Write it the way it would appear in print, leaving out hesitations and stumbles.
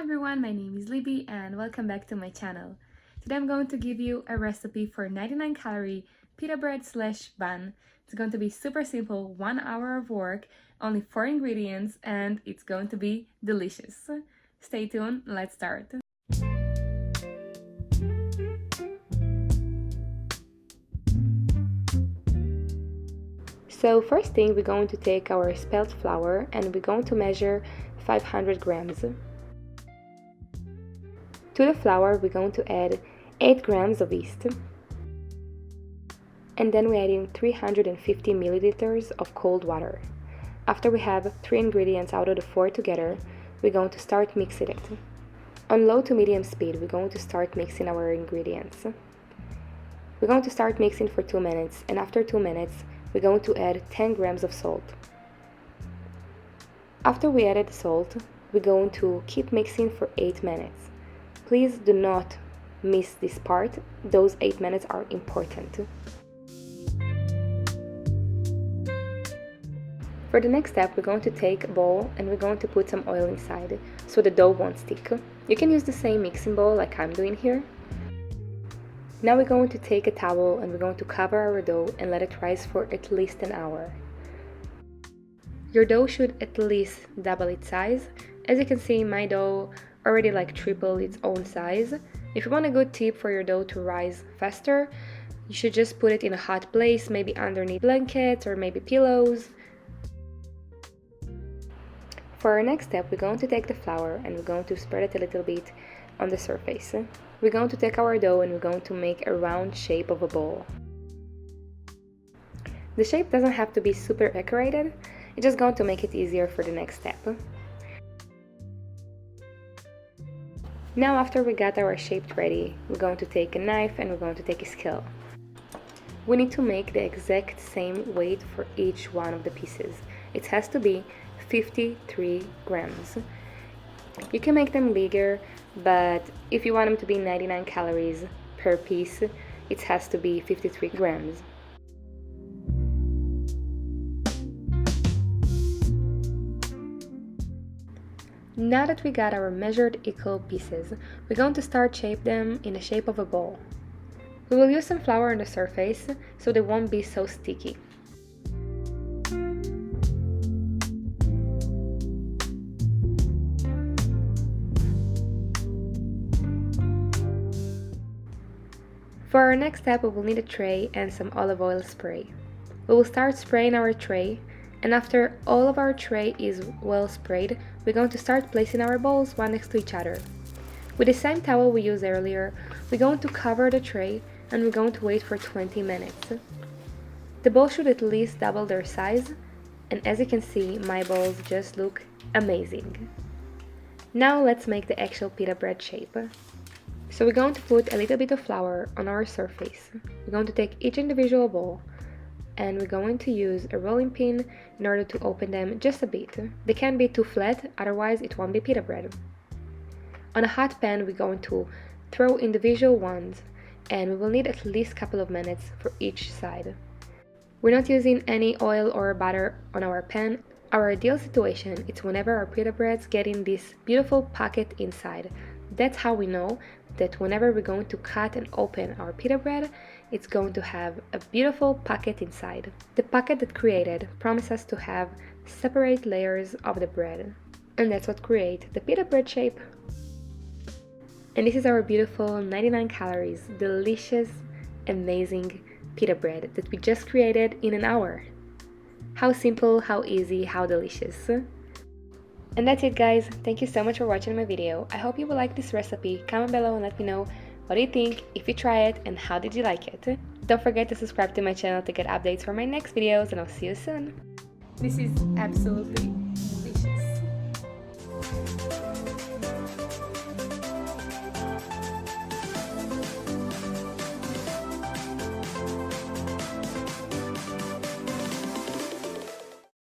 Hi everyone, my name is Libby and welcome back to my channel. Today I'm going to give you a recipe for 99 calorie pita bread / bun. It's going to be super simple, 1 hour of work, only 4 ingredients, and it's going to be delicious. Stay tuned, let's start. So first thing, we're going to take our spelt flour and we're going to measure 500 grams. To the flour, we're going to add 8 grams of yeast. And then we're adding 350 milliliters of cold water. After we have 3 ingredients out of the 4 together, we're going to start mixing it. On low to medium speed, we're going to start mixing our ingredients. We're going to start mixing for 2 minutes, and after 2 minutes, we're going to add 10 grams of salt. After we added the salt, we're going to keep mixing for 8 minutes. Please do not miss this part, those 8 minutes are important. For the next step, we're going to take a bowl and we're going to put some oil inside so the dough won't stick. You can use the same mixing bowl like I'm doing here. Now we're going to take a towel and we're going to cover our dough and let it rise for at least an hour. Your dough should at least double its size. As you can see, my dough already tripled its own size. If you want a good tip for your dough to rise faster, you should just put it in a hot place, maybe underneath blankets or maybe pillows. For our next step, we're going to take the flour and we're going to spread it a little bit on the surface. We're going to take our dough and we're going to make a round shape of a ball. The shape doesn't have to be super decorated, it's just going to make it easier for the next step. Now after we got our shape ready, we're going to take a knife and we're going to take a scale. We need to make the exact same weight for each one of the pieces. It has to be 53 grams. You can make them bigger, but if you want them to be 99 calories per piece, it has to be 53 grams. Now that we got our measured equal pieces, we're going to start shape them in the shape of a ball. We will use some flour on the surface so they won't be so sticky. For our next step, we will need a tray and some olive oil spray. We will start spraying our tray, and after all of our tray is well sprayed, we're going to start placing our bowls one next to each other. With the same towel we used earlier, we're going to cover the tray and we're going to wait for 20 minutes. The bowls should at least double their size, and as you can see, my bowls just look amazing. Now let's make the actual pita bread shape. So we're going to put a little bit of flour on our surface. We're going to take each individual bowl and we're going to use a rolling pin in order to open them just a bit. They can't be too flat, otherwise it won't be pita bread. On a hot pan, we're going to throw individual ones and we will need at least a couple of minutes for each side. We're not using any oil or butter on our pan. Our ideal situation is whenever our pita breads get in this beautiful pocket inside. That's how we know that whenever we're going to cut and open our pita bread, it's going to have a beautiful pocket inside. The pocket that created promises to have separate layers of the bread, and that's what creates the pita bread shape. And this is our beautiful 99 calories, delicious, amazing pita bread that we just created in an hour. How simple, how easy, how delicious. And that's it, guys. Thank you so much for watching my video. I hope you will like this recipe. Comment below and let me know what do you think, if you try it, and how did you like it. Don't forget to subscribe to my channel to get updates for my next videos, and I'll see you soon. This is absolutely